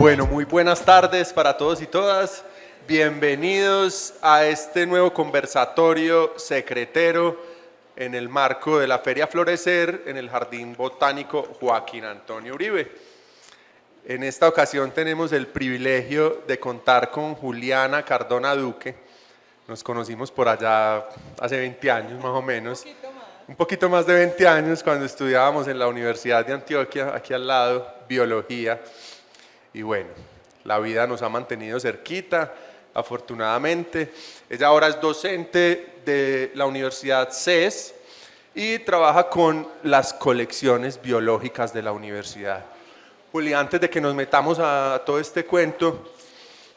Bueno, muy buenas tardes para todos y todas. Bienvenidos a este nuevo conversatorio secretero en el marco de la Feria Florecer en el Jardín Botánico Joaquín Antonio Uribe. En esta ocasión tenemos el privilegio de contar con Juliana Cardona Duque. Nos conocimos por allá hace 20 años más o menos. Un poquito más de 20 años cuando estudiábamos en la Universidad de Antioquia, aquí al lado, biología. Y bueno, la vida nos ha mantenido cerquita, afortunadamente. Ella ahora es docente de la Universidad CES y trabaja con las colecciones biológicas de la universidad. Juli, antes de que nos metamos a todo este cuento,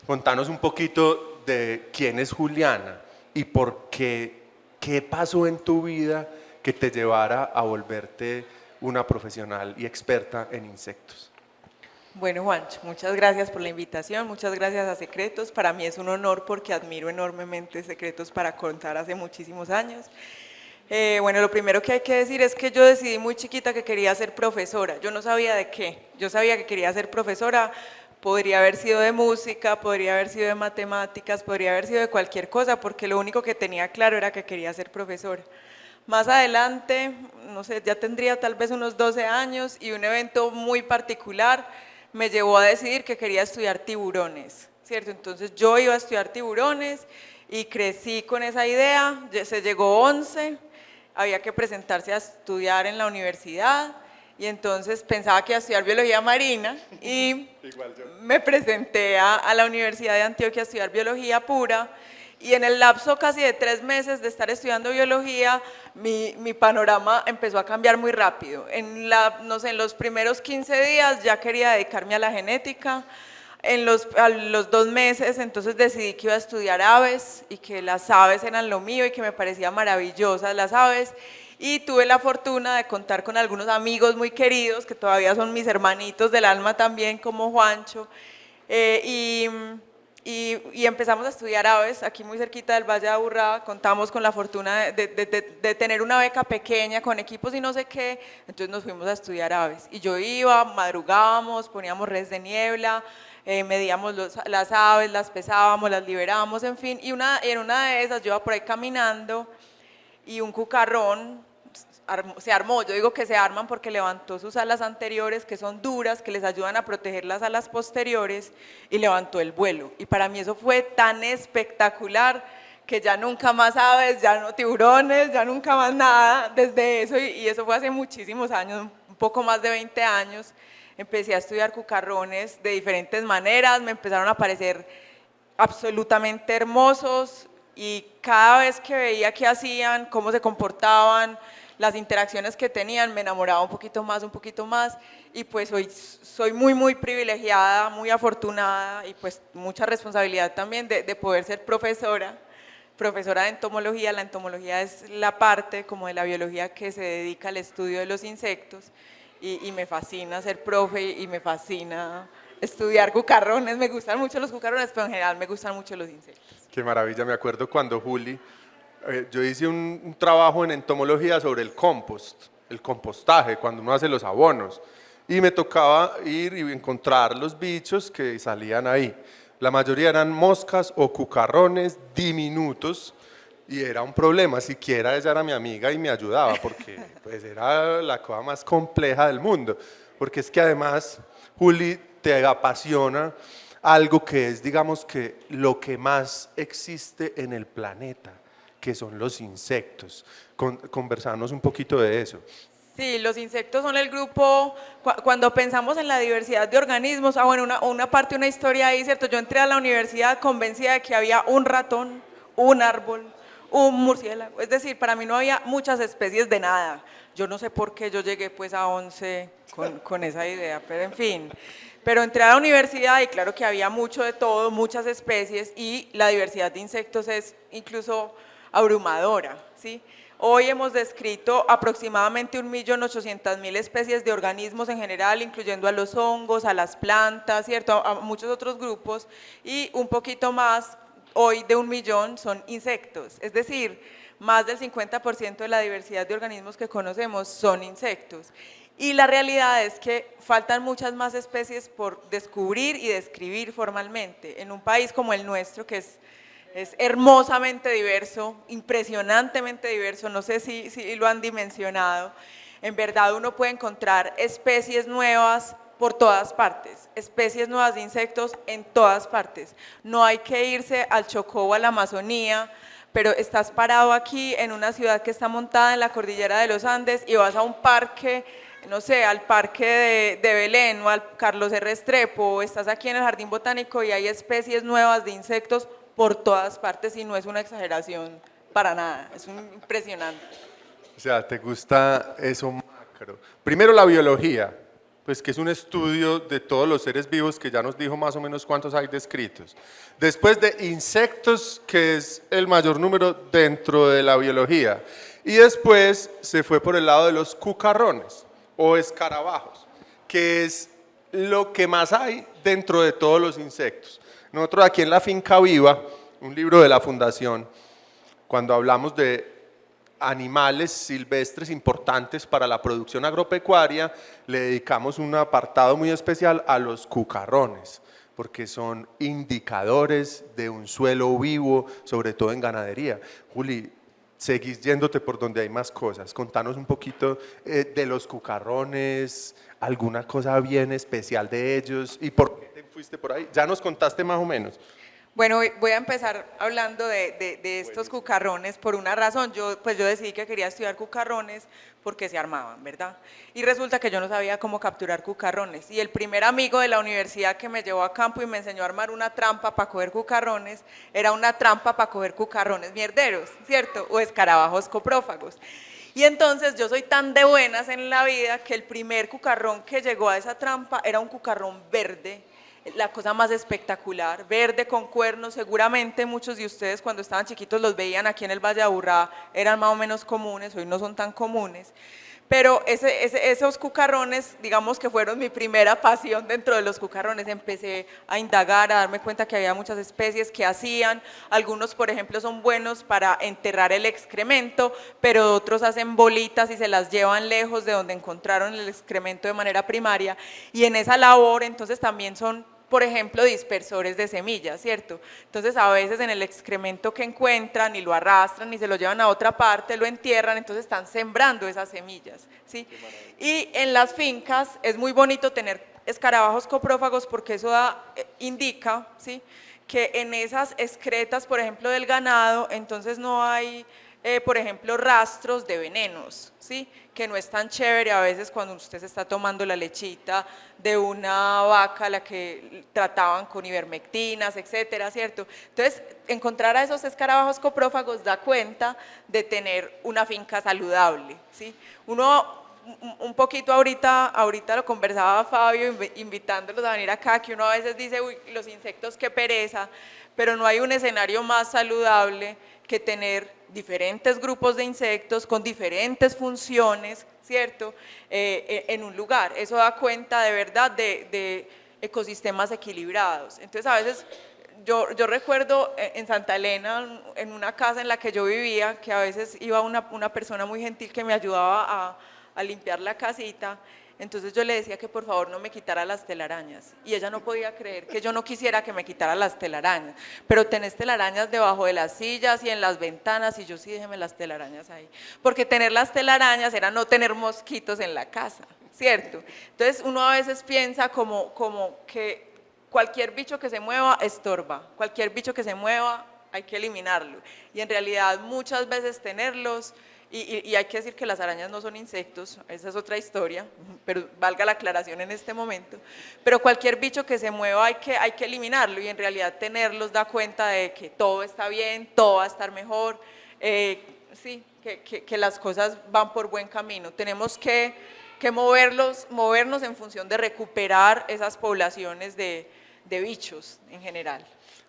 contanos un poquito de quién es Juliana y por qué, qué pasó en tu vida que te llevara a volverte una profesional y experta en insectos. Bueno, Juancho, muchas gracias por la invitación, muchas gracias a Secretos. Para mí es un honor porque admiro enormemente Secretos para contar hace muchísimos años. Bueno, lo primero que hay que decir es que yo decidí muy chiquita que quería ser profesora. Yo no sabía de qué, yo sabía que quería ser profesora. Podría haber sido de música, podría haber sido de matemáticas, podría haber sido de cualquier cosa, porque lo único que tenía claro era que quería ser profesora. Más adelante, no sé, ya tendría tal vez unos 12 años y un evento muy particular me llevó a decidir que quería estudiar tiburones, ¿cierto? Entonces yo iba a estudiar tiburones y crecí con esa idea, se llegó 11, había que presentarse a estudiar en la universidad y entonces pensaba que iba a estudiar biología marina y me presenté a la Universidad de Antioquia a estudiar biología pura. Y en el lapso casi de 3 meses de estar estudiando biología, mi panorama empezó a cambiar muy rápido. No sé, en los primeros 15 días ya quería dedicarme a la genética. A los 2 meses entonces decidí que iba a estudiar aves y que las aves eran lo mío y que me parecían maravillosas las aves. Y tuve la fortuna de contar con algunos amigos muy queridos, que todavía son mis hermanitos del alma también, como Juancho. Y empezamos a estudiar aves aquí muy cerquita del Valle de Aburrá. Contamos con la fortuna de tener una beca pequeña con equipos y no sé qué, entonces nos fuimos a estudiar aves y yo iba, madrugábamos, poníamos redes de niebla, medíamos las aves, las pesábamos, las liberábamos, en fin, y en una de esas yo iba por ahí caminando y un cucarrón se armó. Yo digo que se arman porque levantó sus alas anteriores, que son duras, que les ayudan a proteger las alas posteriores, y levantó el vuelo. Y para mí eso fue tan espectacular que ya nunca más aves, ya no tiburones, ya nunca más nada desde eso, y eso fue hace muchísimos años, un poco más de 20 años. Empecé a estudiar cucarrones de diferentes maneras, me empezaron a aparecer absolutamente hermosos y cada vez que veía qué hacían, cómo se comportaban, las interacciones que tenían, me enamoraba un poquito más y pues hoy soy muy privilegiada, muy afortunada y pues mucha responsabilidad también de poder ser profesora de entomología. La entomología es la parte como de la biología que se dedica al estudio de los insectos y me fascina ser profe y me fascina estudiar cucarrones. Me gustan mucho los cucarrones, pero en general me gustan mucho los insectos. Qué maravilla, me acuerdo cuando Juli, yo hice un trabajo en entomología sobre el compost, el compostaje, cuando uno hace los abonos, y me tocaba ir y encontrar los bichos que salían ahí. La mayoría eran moscas o cucarrones diminutos y era un problema, siquiera ella era mi amiga y me ayudaba porque pues era la cosa más compleja del mundo, porque es que además, Juli, te apasiona algo que es, digamos que lo que más existe en el planeta, que son los insectos. Conversarnos un poquito de eso. Sí, los insectos son el grupo, cuando pensamos en la diversidad de organismos, bueno, una parte, una historia ahí, ¿cierto? Yo entré a la universidad convencida de que había un ratón, un árbol, un murciélago, es decir, para mí no había muchas especies de nada. Yo no sé por qué yo llegué pues a 11 con esa idea, pero en fin. Pero entré a la universidad y claro que había mucho de todo, muchas especies, y la diversidad de insectos es incluso abrumadora, ¿sí? Hoy hemos descrito aproximadamente 1.800.000 especies de organismos en general, incluyendo a los hongos, a las plantas, ¿cierto? A muchos otros grupos, y un poquito más, hoy de 1.000.000 son insectos. Es decir, más del 50% de la diversidad de organismos que conocemos son insectos. Y la realidad es que faltan muchas más especies por descubrir y describir formalmente. En un país como el nuestro, que es hermosamente diverso, impresionantemente diverso, no sé si lo han dimensionado, en verdad uno puede encontrar especies nuevas por todas partes, especies nuevas de insectos en todas partes. No hay que irse al Chocó o a la Amazonía, pero estás parado aquí en una ciudad que está montada en la cordillera de los Andes y vas a un parque, no sé, al parque de Belén o al Carlos R. Restrepo, o estás aquí en el Jardín Botánico y hay especies nuevas de insectos por todas partes y no es una exageración para nada, es impresionante. O sea, ¿te gusta eso macro? Primero la biología, pues que es un estudio de todos los seres vivos que ya nos dijo más o menos cuántos hay descritos. Después de insectos, que es el mayor número dentro de la biología. Y después se fue por el lado de los cucarrones o escarabajos, que es lo que más hay dentro de todos los insectos. Nosotros aquí en la Finca Viva, un libro de la Fundación, cuando hablamos de animales silvestres importantes para la producción agropecuaria, le dedicamos un apartado muy especial a los cucarrones, porque son indicadores de un suelo vivo, sobre todo en ganadería. Juli, seguís yéndote por donde hay más cosas. Contanos un poquito de los cucarrones, alguna cosa bien especial de ellos y por qué te fuiste por ahí. Ya nos contaste más o menos. Bueno, voy a empezar hablando de estos cucarrones por una razón. Yo decidí que quería estudiar cucarrones porque se armaban, ¿verdad? Y resulta que yo no sabía cómo capturar cucarrones. Y el primer amigo de la universidad que me llevó a campo y me enseñó a armar una trampa para coger cucarrones, era una trampa para coger cucarrones mierderos, ¿cierto? O escarabajos coprófagos. Y entonces yo soy tan de buenas en la vida que el primer cucarrón que llegó a esa trampa era un cucarrón verde, la cosa más espectacular, verde con cuernos. Seguramente muchos de ustedes cuando estaban chiquitos los veían aquí en el Valle de Aburrá, eran más o menos comunes, hoy no son tan comunes. Pero esos cucarrones, digamos que fueron mi primera pasión dentro de los cucarrones. Empecé a indagar, a darme cuenta que había muchas especies que hacían. Algunos, por ejemplo, son buenos para enterrar el excremento, pero otros hacen bolitas y se las llevan lejos de donde encontraron el excremento de manera primaria. Y en esa labor, entonces, también son, por ejemplo, dispersores de semillas, ¿cierto? Entonces a veces en el excremento que encuentran y lo arrastran y se lo llevan a otra parte, lo entierran, entonces están sembrando esas semillas, ¿sí? Y en las fincas es muy bonito tener escarabajos coprófagos porque eso indica, ¿sí?, que en esas excretas, por ejemplo, del ganado, entonces no hay, por ejemplo, rastros de venenos, ¿sí?, que no es tan chévere a veces cuando usted se está tomando la lechita de una vaca a la que trataban con ivermectinas, etcétera, ¿cierto? Entonces, encontrar a esos escarabajos coprófagos da cuenta de tener una finca saludable, ¿sí? Uno, un poquito ahorita lo conversaba Fabio, invitándolos a venir acá, que uno a veces dice, uy, los insectos qué pereza, pero no hay un escenario más saludable que tener diferentes grupos de insectos con diferentes funciones, ¿cierto?, en un lugar. Eso da cuenta de verdad de ecosistemas equilibrados. Entonces a veces yo recuerdo en Santa Elena, en una casa en la que yo vivía, que a veces iba una persona muy gentil que me ayudaba a limpiar la casita. Entonces yo le decía que por favor no me quitara las telarañas y ella no podía creer que yo no quisiera que me quitara las telarañas, pero tenés telarañas debajo de las sillas y en las ventanas, y yo sí, déjeme las telarañas ahí, porque tener las telarañas era no tener mosquitos en la casa, ¿cierto? Entonces uno a veces piensa como que cualquier bicho que se mueva estorba, cualquier bicho que se mueva hay que eliminarlo, y en realidad muchas veces tenerlos. Y hay que decir que las arañas no son insectos, esa es otra historia, pero valga la aclaración en este momento. Pero cualquier bicho que se mueva hay que eliminarlo, y en realidad tenerlos da cuenta de que todo está bien, todo va a estar mejor, sí, que las cosas van por buen camino. Tenemos que movernos en función de recuperar esas poblaciones de bichos en general.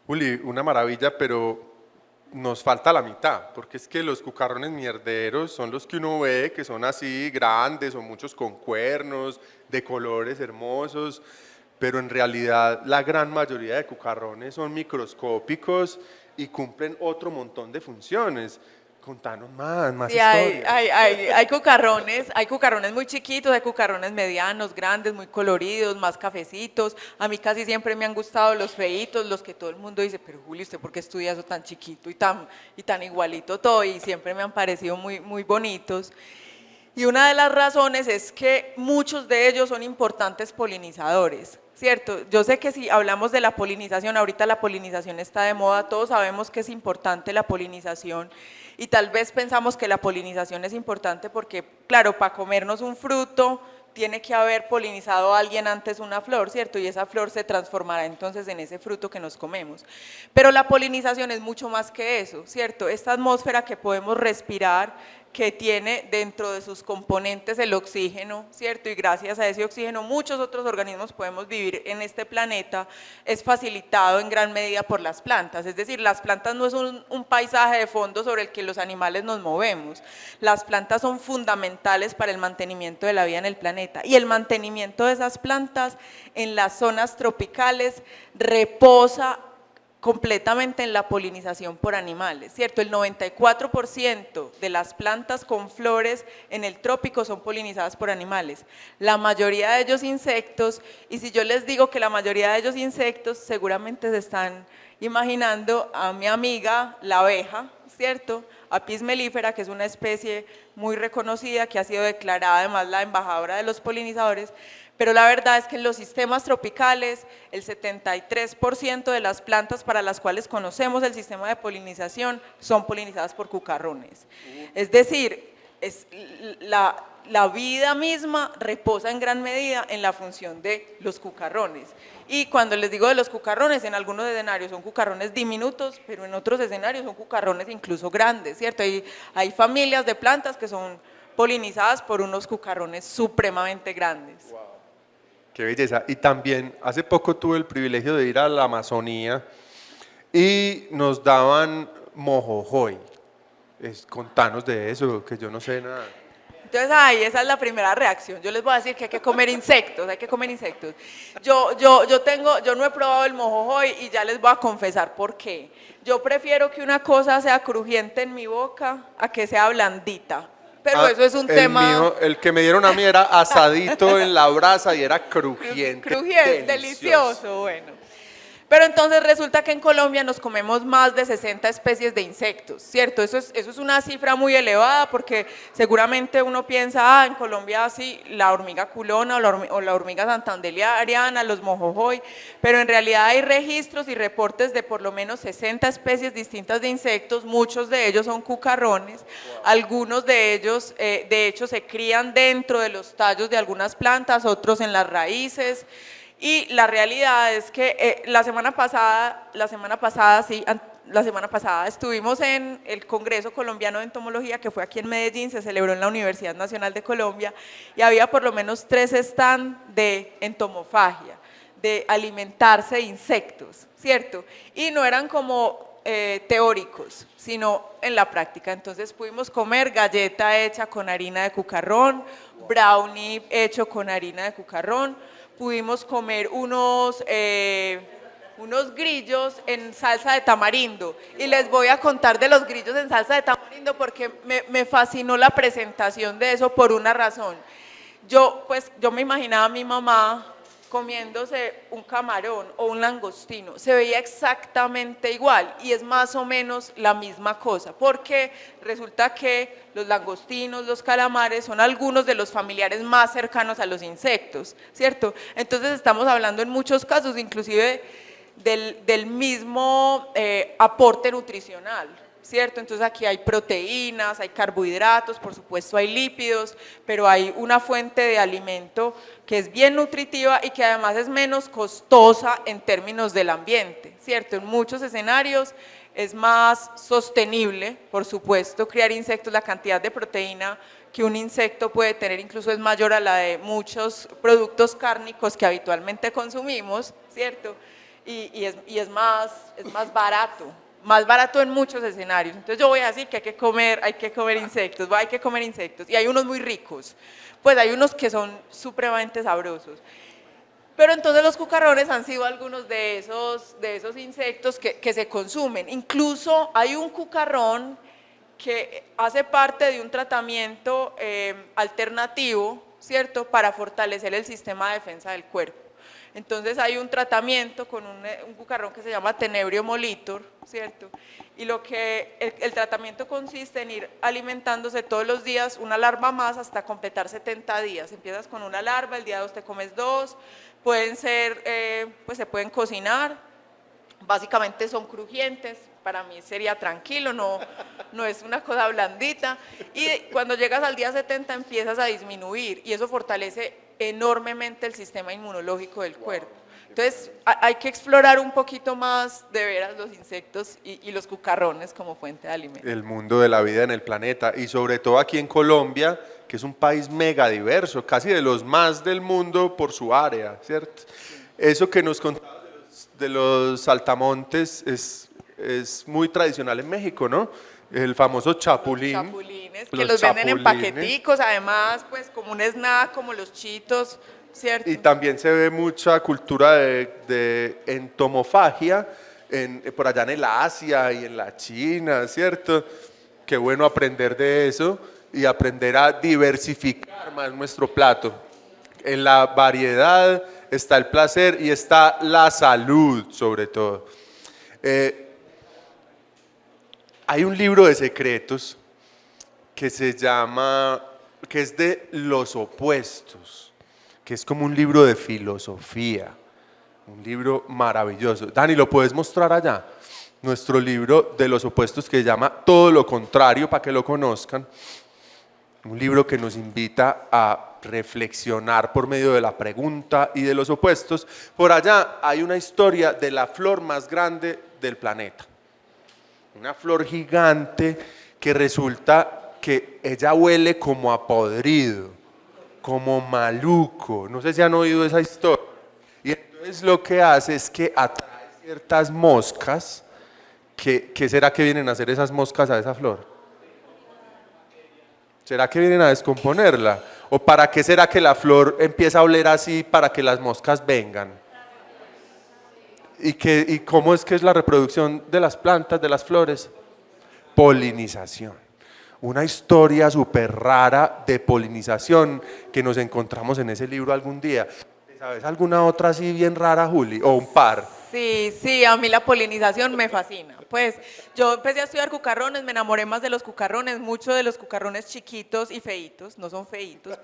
Juli, una maravilla, pero nos falta la mitad, porque es que los cucarrones mierderos son los que uno ve, que son así grandes o muchos con cuernos, de colores hermosos, pero en realidad la gran mayoría de cucarrones son microscópicos y cumplen otro montón de funciones, Contanos más Sí, hay, historias. hay, hay, hay cucarrones muy chiquitos, hay cucarrones medianos, grandes, muy coloridos, más cafecitos. A mí casi siempre me han gustado los feitos, los que todo el mundo dice, pero Juli, ¿usted por qué estudia eso tan chiquito y tan igualito todo? Y siempre me han parecido muy, muy bonitos. Y una de las razones es que muchos de ellos son importantes polinizadores, ¿cierto? Yo sé que si hablamos de la polinización, ahorita la polinización está de moda, todos sabemos que es importante la polinización y tal vez pensamos que la polinización es importante porque, claro, para comernos un fruto tiene que haber polinizado a alguien antes una flor, ¿cierto? Y esa flor se transformará entonces en ese fruto que nos comemos. Pero la polinización es mucho más que eso, ¿cierto? Esta atmósfera que podemos respirar, que tiene dentro de sus componentes el oxígeno, ¿cierto? Y gracias a ese oxígeno muchos otros organismos podemos vivir en este planeta, es facilitado en gran medida por las plantas, es decir, las plantas no es un paisaje de fondo sobre el que los animales nos movemos, las plantas son fundamentales para el mantenimiento de la vida en el planeta y el mantenimiento de esas plantas en las zonas tropicales reposa completamente en la polinización por animales, ¿cierto? El 94% de las plantas con flores en el trópico son polinizadas por animales, la mayoría de ellos insectos, y si yo les digo que la mayoría de ellos insectos, seguramente se están imaginando a mi amiga la abeja, ¿cierto? Apis mellifera, que es una especie muy reconocida, que ha sido declarada además la embajadora de los polinizadores, pero la verdad es que en los sistemas tropicales el 73% de las plantas para las cuales conocemos el sistema de polinización son polinizadas por cucarrones. Es decir, la vida misma reposa en gran medida en la función de los cucarrones. Y cuando les digo de los cucarrones, en algunos escenarios son cucarrones diminutos, pero en otros escenarios son cucarrones incluso grandes, ¿cierto? Hay familias de plantas que son polinizadas por unos cucarrones supremamente grandes. Wow. Qué belleza. Y también hace poco tuve el privilegio de ir a la Amazonía y nos daban mojojoy. Contanos de eso, que yo no sé nada. Entonces, esa es la primera reacción. Yo les voy a decir que hay que comer insectos, hay que comer insectos. Yo no he probado el mojojoy y ya les voy a confesar por qué. Yo prefiero que una cosa sea crujiente en mi boca a que sea blandita. Pero eso es un tema… Mío, el que me dieron a mí era asadito en la brasa y era crujiente. Crujiente, delicioso, bueno. Pero entonces resulta que en Colombia nos comemos más de 60 especies de insectos, ¿cierto? Eso es una cifra muy elevada porque seguramente uno piensa, en Colombia sí, la hormiga culona o la hormiga santanderiana, los mojojoy, pero en realidad hay registros y reportes de por lo menos 60 especies distintas de insectos, muchos de ellos son cucarrones, algunos de ellos de hecho se crían dentro de los tallos de algunas plantas, otros en las raíces. Y la realidad es que la semana pasada estuvimos en el Congreso Colombiano de Entomología, que fue aquí en Medellín, se celebró en la Universidad Nacional de Colombia, y había por lo menos 3 stands de entomofagia, de alimentarse de insectos, ¿cierto? Y no eran como teóricos, sino en la práctica. Entonces pudimos comer galleta hecha con harina de cucarrón, brownie hecho con harina de cucarrón, pudimos comer unos grillos en salsa de tamarindo y les voy a contar de los grillos en salsa de tamarindo porque me fascinó la presentación de eso por una razón. Yo me imaginaba a mi mamá comiéndose un camarón o un langostino, se veía exactamente igual y es más o menos la misma cosa, porque resulta que los langostinos, los calamares son algunos de los familiares más cercanos a los insectos, ¿cierto? Entonces estamos hablando en muchos casos inclusive del mismo aporte nutricional, ¿cierto? Entonces aquí hay proteínas, hay carbohidratos, por supuesto hay lípidos, pero hay una fuente de alimento que es bien nutritiva y que además es menos costosa en términos del ambiente, ¿cierto? En muchos escenarios es más sostenible, por supuesto, criar insectos, la cantidad de proteína que un insecto puede tener incluso es mayor a la de muchos productos cárnicos que habitualmente consumimos, ¿cierto? Y es más barato en muchos escenarios. Entonces yo voy a decir que hay que comer insectos, hay que comer insectos. Y hay unos muy ricos, pues hay unos que son supremamente sabrosos. Pero entonces los cucarrones han sido algunos de esos insectos que se consumen. Incluso hay un cucarrón que hace parte de un tratamiento alternativo, ¿cierto?, para fortalecer el sistema de defensa del cuerpo. Entonces hay un tratamiento con un cucarrón que se llama Tenebrio molitor, ¿cierto? Y el tratamiento consiste en ir alimentándose todos los días una larva más hasta completar 70 días. Empiezas con una larva, el día 2 te comes 2, pueden ser, pues se pueden cocinar, básicamente son crujientes, para mí sería tranquilo, no es una cosa blandita, y cuando llegas al día 70 empiezas a disminuir y eso fortalece enormemente el sistema inmunológico del cuerpo. Entonces hay que explorar un poquito más de veras los insectos y los cucarrones como fuente de alimento. El mundo de la vida en el planeta y sobre todo aquí en Colombia, que es un país mega diverso, casi de los más del mundo por su área, ¿cierto? Eso que nos contabas de los saltamontes es muy tradicional en México, ¿no? El famoso chapulín. Los chapulines, que los venden en paqueticos, además, pues como un snack, como los chitos, ¿cierto? Y también se ve mucha cultura de entomofagia por allá en el Asia y en la China, ¿cierto? Qué bueno aprender de eso y aprender a diversificar más nuestro plato. En la variedad está el placer y está la salud, sobre todo. Hay un libro de secretos que se llama, que es de los opuestos, que es como un libro de filosofía, un libro maravilloso. Dani, ¿lo puedes mostrar allá? Nuestro libro de los opuestos que se llama Todo lo contrario, para que lo conozcan. Un libro que nos invita a reflexionar por medio de la pregunta y de los opuestos. Por allá hay una historia de la flor más grande del planeta. Una flor gigante que resulta que ella huele como a podrido, como maluco. No sé si han oído esa historia. Y entonces lo que hace es que atrae ciertas moscas. ¿Qué será que vienen a hacer esas moscas a esa flor? ¿Será que vienen a descomponerla? ¿O para qué será que la flor empieza a oler así para que las moscas vengan? ¿Y cómo es que es la reproducción de las plantas, de las flores? Polinización. Una historia súper rara de polinización que nos encontramos en ese libro algún día. ¿Sabes alguna otra así bien rara, Juli? ¿O un par? Sí, a mí la polinización me fascina. Pues yo empecé a estudiar cucarrones, me enamoré más de los cucarrones, mucho de los cucarrones chiquitos y feitos, no son feitos,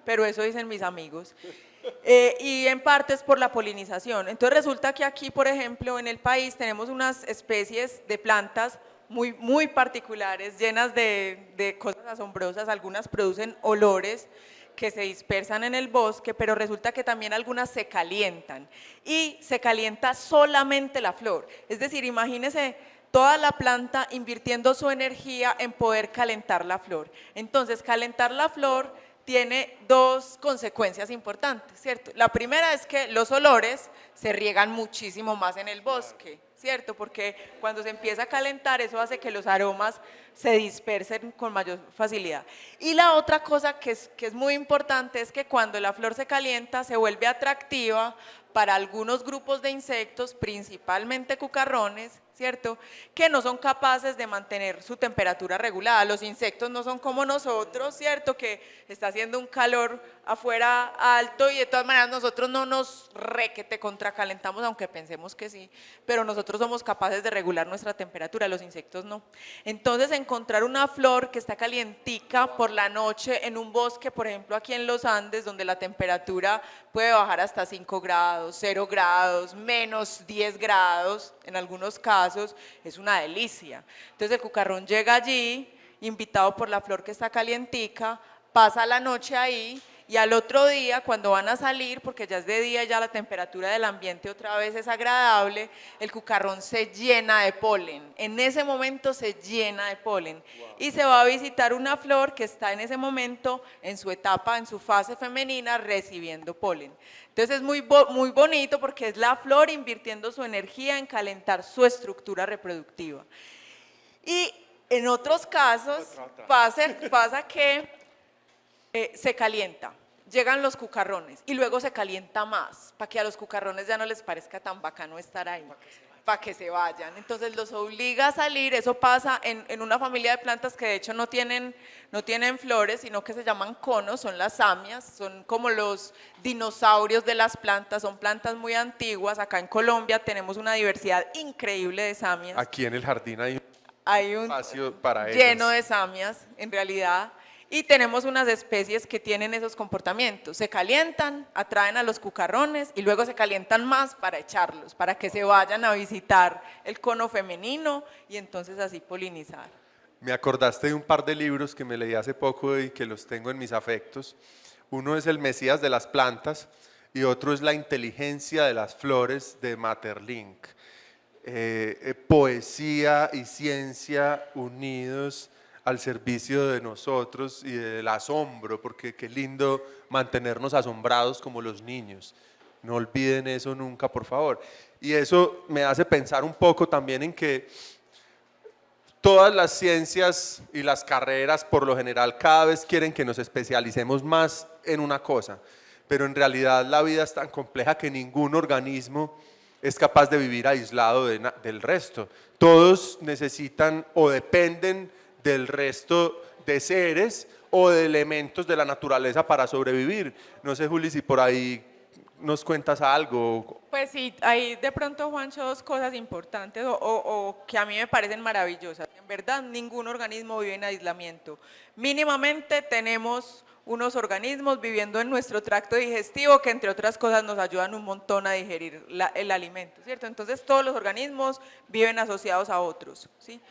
pero eso dicen mis amigos. Y en parte es por la polinización. Entonces resulta que aquí, por ejemplo, en el país tenemos unas especies de plantas muy particulares, llenas de cosas asombrosas, algunas producen olores que se dispersan en el bosque, pero resulta que también algunas se calientan y se calienta solamente la flor. Es decir, imagínese toda la planta invirtiendo su energía en poder calentar la flor. Entonces, calentar la flor tiene dos consecuencias importantes, ¿cierto? La primera es que los olores se riegan muchísimo más en el bosque, ¿cierto? Porque cuando se empieza a calentar eso hace que los aromas se dispersen con mayor facilidad. Y la otra cosa que es muy importante es que cuando la flor se calienta se vuelve atractiva para algunos grupos de insectos, principalmente cucarrones, ¿cierto?, que no son capaces de mantener su temperatura regulada. Los insectos no son como nosotros, ¿cierto?, que está haciendo un calor afuera alto y de todas maneras nosotros no nos requete contracalentamos, aunque pensemos que sí, pero nosotros somos capaces de regular nuestra temperatura, los insectos no. Entonces encontrar una flor que está calientica por la noche en un bosque, por ejemplo aquí en los Andes, donde la temperatura puede bajar hasta 5 grados, 0 grados, menos 10 grados en algunos casos, es una delicia. Entonces el cucarrón llega allí, invitado por la flor que está calientica, pasa la noche ahí y al otro día cuando van a salir, porque ya es de día y ya la temperatura del ambiente otra vez es agradable, el cucarrón se llena de polen, en ese momento se llena de polen y se va a visitar una flor que está en ese momento en su etapa, en su fase femenina recibiendo polen. Entonces es muy bonito porque es la flor invirtiendo su energía en calentar su estructura reproductiva. Y en otros casos pasa que se calienta, llegan los cucarrones y luego se calienta más, para que a los cucarrones ya no les parezca tan bacano estar ahí. para que se vayan. Entonces los obliga a salir. Eso pasa en una familia de plantas que de hecho no tienen flores, sino que se llaman conos, son las samias, son como los dinosaurios de las plantas, son plantas muy antiguas. Acá en Colombia tenemos una diversidad increíble de samias. Aquí en el jardín Hay un espacio para lleno de ellas. samias, en realidad, y tenemos unas especies que tienen esos comportamientos. Se calientan, atraen a los cucarrones y luego se calientan más para echarlos, para que se vayan a visitar el cono femenino y entonces así polinizar. Me acordaste de un par de libros que me leí hace poco y que los tengo en mis afectos. Uno es El Mesías de las plantas y otro es La inteligencia de las flores de Maeterlinck. Poesía y ciencia unidos al servicio de nosotros y del asombro, porque qué lindo mantenernos asombrados como los niños. No olviden eso nunca, por favor. Y eso me hace pensar un poco también en que todas las ciencias y las carreras, por lo general, cada vez quieren que nos especialicemos más en una cosa, pero en realidad la vida es tan compleja que ningún organismo es capaz de vivir aislado del resto. Todos necesitan o dependen del resto de seres o de elementos de la naturaleza para sobrevivir. No sé, Juli, si por ahí nos cuentas algo. Pues sí, hay de pronto, Juancho, dos cosas importantes o que a mí me parecen maravillosas. En verdad, ningún organismo vive en aislamiento. Mínimamente tenemos unos organismos viviendo en nuestro tracto digestivo que, entre otras cosas, nos ayudan un montón a digerir el alimento, ¿cierto? Entonces, todos los organismos viven asociados a otros, ¿sí?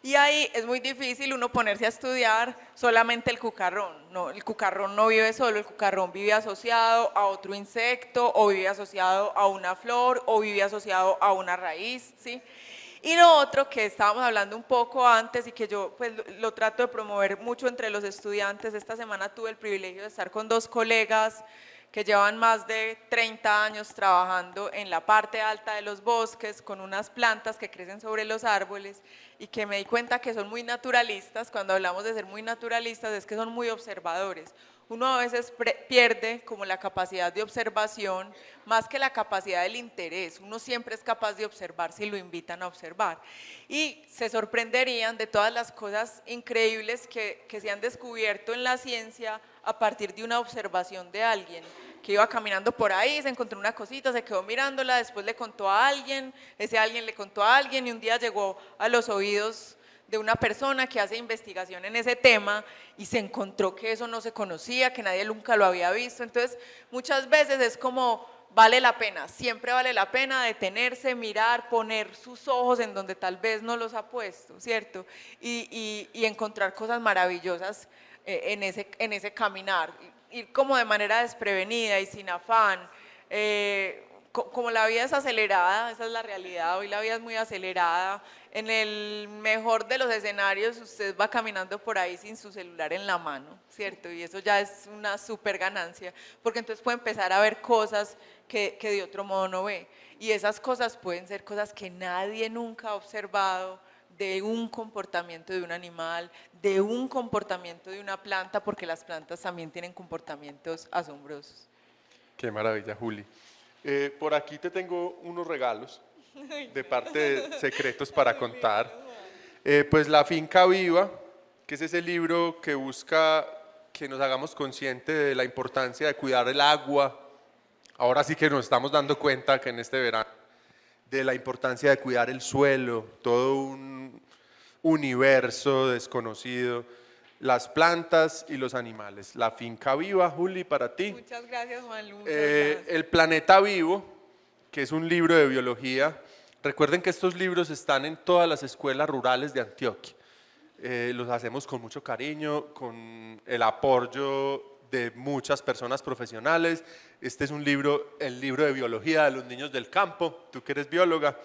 Y ahí es muy difícil uno ponerse a estudiar solamente el cucarrón. No, el cucarrón no vive solo, el cucarrón vive asociado a otro insecto, o vive asociado a una flor, o vive asociado a una raíz, ¿sí? Y lo otro que estábamos hablando un poco antes y que yo pues lo trato de promover mucho entre los estudiantes. Esta semana tuve el privilegio de estar con dos colegas que llevan más de 30 años trabajando en la parte alta de los bosques con unas plantas que crecen sobre los árboles y que me di cuenta que son muy naturalistas. Cuando hablamos de ser muy naturalistas es que son muy observadores. Uno a veces pierde como la capacidad de observación más que la capacidad del interés. Uno siempre es capaz de observar si lo invitan a observar. Y se sorprenderían de todas las cosas increíbles que se han descubierto en la ciencia a partir de una observación de alguien que iba caminando por ahí, se encontró una cosita, se quedó mirándola, después le contó a alguien, ese alguien le contó a alguien y un día llegó a los oídos de una persona que hace investigación en ese tema y se encontró que eso no se conocía, que nadie nunca lo había visto. Entonces, muchas veces es como vale la pena, siempre vale la pena detenerse, mirar, poner sus ojos en donde tal vez no los ha puesto, ¿cierto? Y encontrar cosas maravillosas en ese caminar, ir como de manera desprevenida y sin afán. Como la vida es acelerada, esa es la realidad, hoy la vida es muy acelerada. En el mejor de los escenarios usted va caminando por ahí sin su celular en la mano, ¿cierto? Y eso ya es una súper ganancia, porque entonces puede empezar a ver cosas que de otro modo no ve. Y esas cosas pueden ser cosas que nadie nunca ha observado, de un comportamiento de un animal, de un comportamiento de una planta, porque las plantas también tienen comportamientos asombrosos. Qué maravilla, Juli. Por aquí te tengo unos regalos de parte de Secretos para Contar. Pues La Finca Viva, que es ese libro que busca que nos hagamos conscientes de la importancia de cuidar el agua. Ahora sí que nos estamos dando cuenta que en este verano, de la importancia de cuidar el suelo, todo un universo desconocido, las plantas y los animales. La Finca Viva, Juli, para ti. Muchas gracias, Juan Lu, muchas gracias. El Planeta Vivo, que es un libro de biología. Recuerden que estos libros están en todas las escuelas rurales de Antioquia. Los hacemos con mucho cariño, con el apoyo de muchas personas profesionales. Este es un libro, el libro de biología de los niños del campo. Tú que eres bióloga,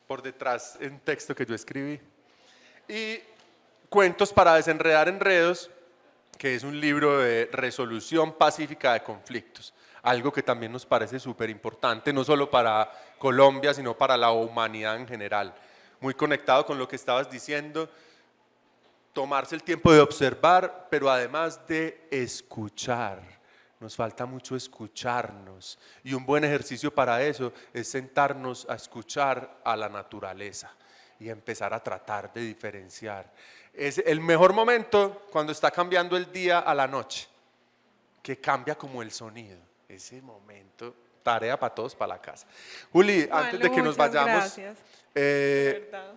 por detrás un texto que yo escribí. Y Cuentos para desenredar enredos, que es un libro de resolución pacífica de conflictos, algo que también nos parece súper importante, no solo para Colombia, sino para la humanidad en general. Muy conectado con lo que estabas diciendo, tomarse el tiempo de observar, pero además de escuchar. nos falta mucho escucharnos. Y un buen ejercicio para eso es sentarnos a escuchar a la naturaleza y empezar a tratar de diferenciar. Es el mejor momento cuando está cambiando el día a la noche, que cambia como el sonido. Ese momento, tarea para todos para la casa. Juli, antes de que nos muchas vayamos, gracias, de eh, verdad.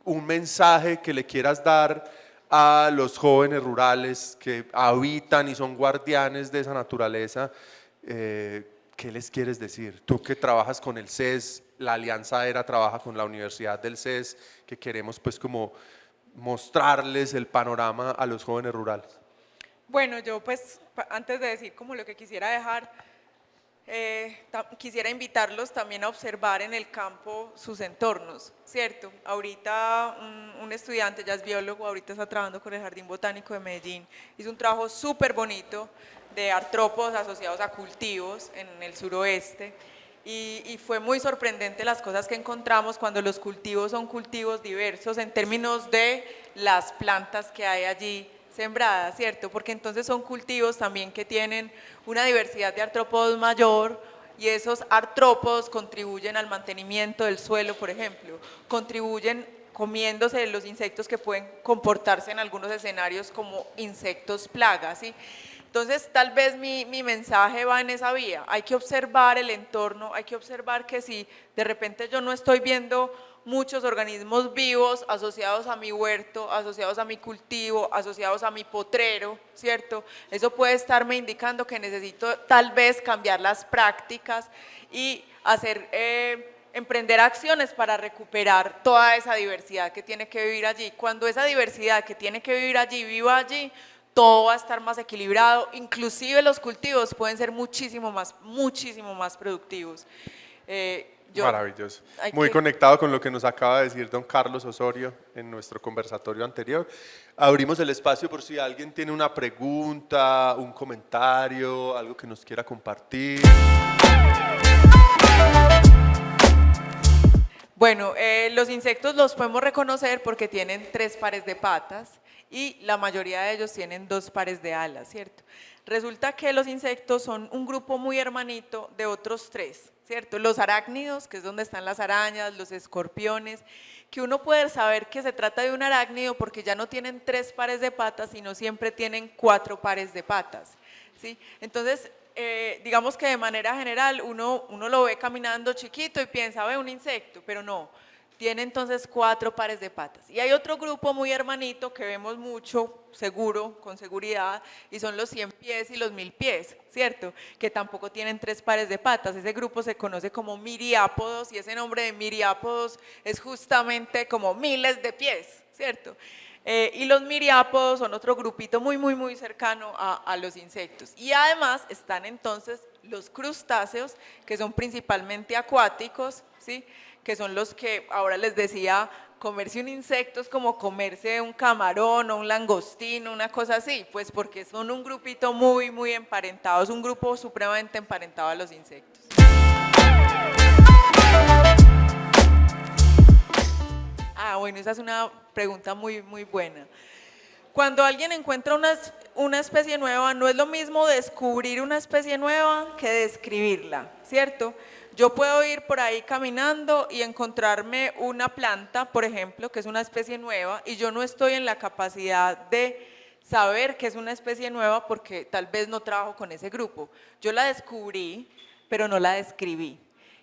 un mensaje que le quieras dar a los jóvenes rurales que habitan y son guardianes de esa naturaleza, ¿qué les quieres decir? Tú que trabajas con el CES, la Alianza ERA trabaja con la Universidad del CES, que queremos pues como mostrarles el panorama a los jóvenes rurales. Bueno, yo pues antes de decir como lo que quisiera dejar, quisiera invitarlos también a observar en el campo sus entornos, ¿cierto? Ahorita un estudiante, ya es biólogo, ahorita está trabajando con el Jardín Botánico de Medellín, hizo un trabajo súper bonito de artrópodos asociados a cultivos en el suroeste y fue muy sorprendente las cosas que encontramos cuando los cultivos son cultivos diversos en términos de las plantas que hay allí sembradas, ¿cierto? Porque entonces son cultivos también que tienen una diversidad de artrópodos mayor y esos artrópodos contribuyen al mantenimiento del suelo, por ejemplo, contribuyen comiéndose los insectos que pueden comportarse en algunos escenarios como insectos plagas, ¿sí? Entonces, tal vez mi mensaje va en esa vía, hay que observar el entorno, hay que observar que si de repente yo no estoy viendo muchos organismos vivos asociados a mi huerto, asociados a mi cultivo, asociados a mi potrero, ¿cierto? Eso puede estarme indicando que necesito tal vez cambiar las prácticas y hacer, emprender acciones para recuperar toda esa diversidad que tiene que vivir allí. Cuando esa diversidad que tiene que vivir allí, viva allí, todo va a estar más equilibrado, inclusive los cultivos pueden ser muchísimo más productivos. Maravilloso. Muy conectado con lo que nos acaba de decir don Carlos Osorio en nuestro conversatorio anterior. Abrimos el espacio por si alguien tiene una pregunta, un comentario, algo que nos quiera compartir. Bueno, los insectos los podemos reconocer porque tienen 3 pares de patas y la mayoría de ellos tienen 2 pares de alas, ¿cierto? Resulta que los insectos son un grupo muy hermanito de otros 3, ¿cierto? Los arácnidos, que es donde están las arañas, los escorpiones, que uno puede saber que se trata de un arácnido porque ya no tienen 3 pares de patas, sino siempre tienen 4 pares de patas, ¿sí? Entonces, digamos que de manera general uno lo ve caminando chiquito y piensa, ve un insecto, pero no, tiene entonces 4 pares de patas. Y hay otro grupo muy hermanito que vemos mucho, seguro, con seguridad, y son los 100 pies y los 1000 pies, ¿cierto? Que tampoco tienen 3 pares de patas. Ese grupo se conoce como miriápodos y ese nombre de miriápodos es justamente como miles de pies, ¿cierto? Y los miriápodos son otro grupito muy cercano a los insectos. Y además están entonces los crustáceos, que son principalmente acuáticos, ¿sí? Que son los que ahora les decía, comerse un insecto es como comerse un camarón o un langostino, una cosa así, pues porque son un grupito muy emparentado, es un grupo supremamente emparentado a los insectos. Ah, bueno, esa es una pregunta muy buena. Cuando alguien encuentra una especie nueva, no es lo mismo descubrir una especie nueva que describirla, ¿cierto? Yo puedo ir por ahí caminando y encontrarme una planta, por ejemplo, que es una especie nueva, y yo no estoy en la capacidad de saber que es una especie nueva porque tal vez no trabajo con ese grupo. Yo la descubrí, pero no la describí.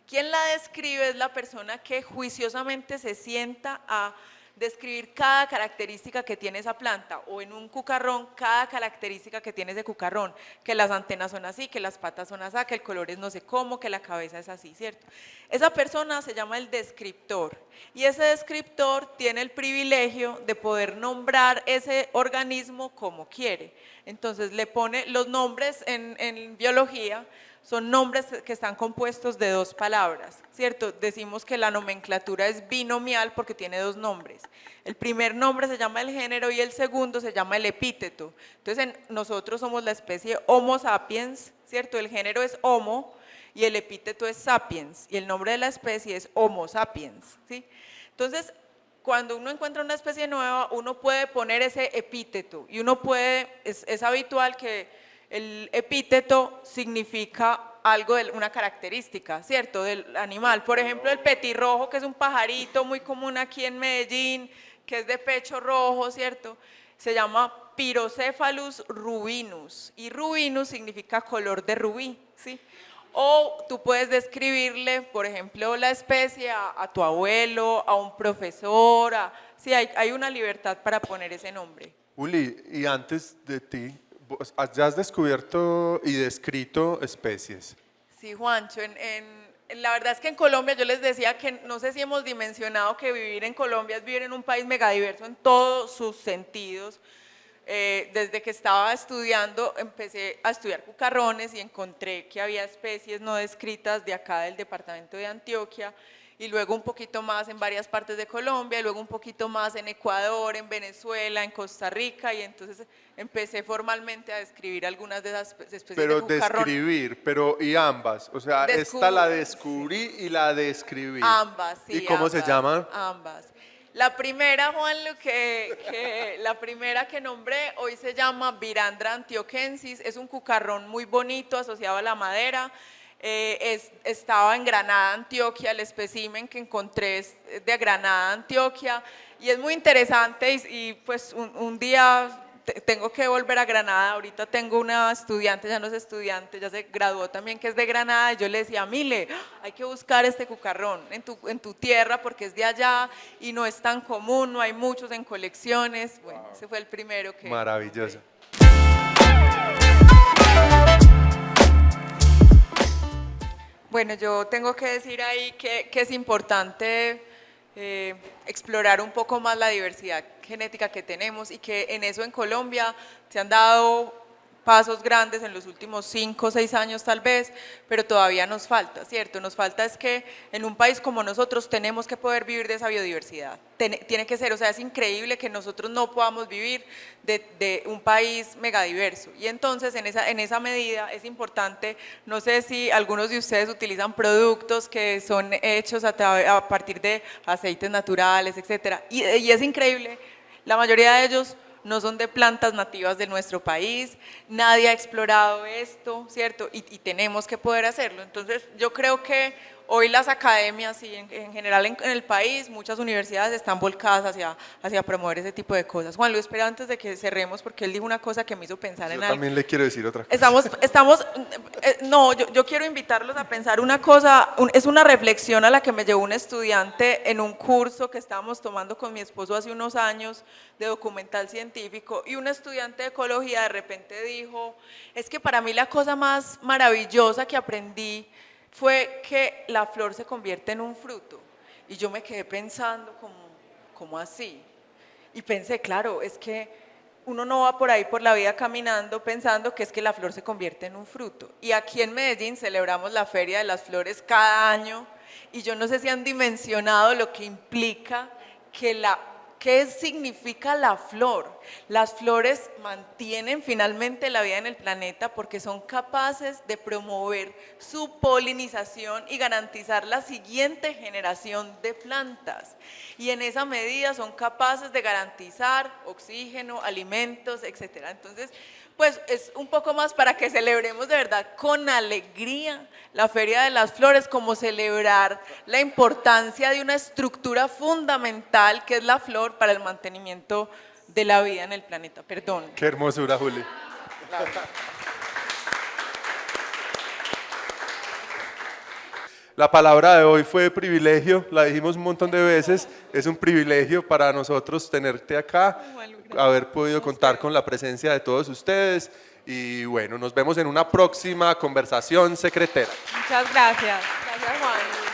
Quien la describe es la persona que juiciosamente se sienta a describir cada característica que tiene esa planta, o en un cucarrón, cada característica que tiene ese cucarrón, que las antenas son así, que las patas son así, que el color es no sé cómo, que la cabeza es así, ¿cierto? Esa persona se llama el descriptor, y ese descriptor tiene el privilegio de poder nombrar ese organismo como quiere. Entonces le pone los nombres en biología, son nombres que están compuestos de 2 palabras, ¿cierto? Decimos que la nomenclatura es binomial porque tiene 2 nombres. El primer nombre se llama el género y el segundo se llama el epíteto. Entonces, nosotros somos la especie Homo sapiens, ¿cierto? El género es Homo y el epíteto es sapiens y el nombre de la especie es Homo sapiens, ¿sí? Entonces, cuando uno encuentra una especie nueva, uno puede poner ese epíteto y uno puede, es habitual que el epíteto significa algo de una característica, ¿cierto? Del animal. Por ejemplo, el petirrojo, que es un pajarito muy común aquí en Medellín, que es de pecho rojo, ¿cierto? Se llama Pyrocephalus rubinus, y rubinus significa color de rubí, ¿sí? O tú puedes describirle, por ejemplo, la especie a tu abuelo, a un profesor, sí, hay una libertad para poner ese nombre. Uli, y antes de ti, ¿ya has descubierto y descrito especies? Sí, Juancho, la verdad es que en Colombia yo les decía que no sé si hemos dimensionado que vivir en Colombia es vivir en un país megadiverso en todos sus sentidos. Desde que estaba estudiando, empecé a estudiar cucarrones y encontré que había especies no descritas de acá del departamento de Antioquia, y luego un poquito más en varias partes de Colombia, y luego un poquito más en Ecuador, en Venezuela, en Costa Rica, y entonces empecé formalmente a describir algunas de esas especies Pero de cucarrón. describir, y ambas, o sea, esta la descubrí Sí. y la describí. Ambas, sí. ¿Y cómo se llaman? Ambas. La primera, Juan, la primera que nombré hoy se llama Virandra antioquensis, es un cucarrón muy bonito asociado a la madera. Estaba en Granada, Antioquia, el espécimen que encontré es de Granada, Antioquia, y es muy interesante y pues un día tengo que volver a Granada. Ahorita tengo una estudiante, ya no es estudiante, ya se graduó también, que es de Granada, y yo le decía, Mile, hay que buscar este cucarrón en tu tierra porque es de allá y no es tan común, no hay muchos en colecciones. Bueno, ese fue el primero que... Maravilloso. Bueno, yo tengo que decir ahí que es importante explorar un poco más la diversidad genética que tenemos, y que en eso en Colombia se han dado pasos grandes en los últimos 5 o 6 años tal vez, pero todavía nos falta, ¿cierto? Nos falta es que en un país como nosotros tenemos que poder vivir de esa biodiversidad. Tiene que ser, o sea, es increíble que nosotros no podamos vivir de un país megadiverso. Y entonces en esa medida es importante, no sé si algunos de ustedes utilizan productos que son hechos a partir de aceites naturales, etcétera, y es increíble, la mayoría de ellos no son de plantas nativas de nuestro país, nadie ha explorado esto, ¿cierto? Y tenemos que poder hacerlo. Entonces yo creo que hoy las academias y en general en el país, muchas universidades están volcadas hacia promover ese tipo de cosas. Juan Luis, espera antes de que cerremos, porque él dijo una cosa que me hizo pensar en algo. Yo también le quiero decir otra cosa. Yo quiero invitarlos a pensar una cosa, es una reflexión a la que me llevó un estudiante en un curso que estábamos tomando con mi esposo hace unos años de documental científico, y un estudiante de ecología de repente dijo, es que para mí la cosa más maravillosa que aprendí fue que la flor se convierte en un fruto. Y yo me quedé pensando ¿cómo así? Y pensé, claro, es que uno no va por ahí por la vida caminando pensando que es que la flor se convierte en un fruto. Y aquí en Medellín celebramos la Feria de las Flores cada año, y yo no sé si han dimensionado lo que implica ¿qué significa la flor? Las flores mantienen finalmente la vida en el planeta porque son capaces de promover su polinización y garantizar la siguiente generación de plantas. Y en esa medida son capaces de garantizar oxígeno, alimentos, etc. Entonces, pues es un poco más para que celebremos de verdad con alegría la Feria de las Flores, como celebrar la importancia de una estructura fundamental que es la flor para el mantenimiento de la vida en el planeta. Perdón. Qué hermosura, Juli. La palabra de hoy fue privilegio, la dijimos un montón de veces, es un privilegio para nosotros tenerte acá, haber podido contar con la presencia de todos ustedes, y bueno, nos vemos en una próxima conversación secretera. Muchas gracias. Gracias, Juan.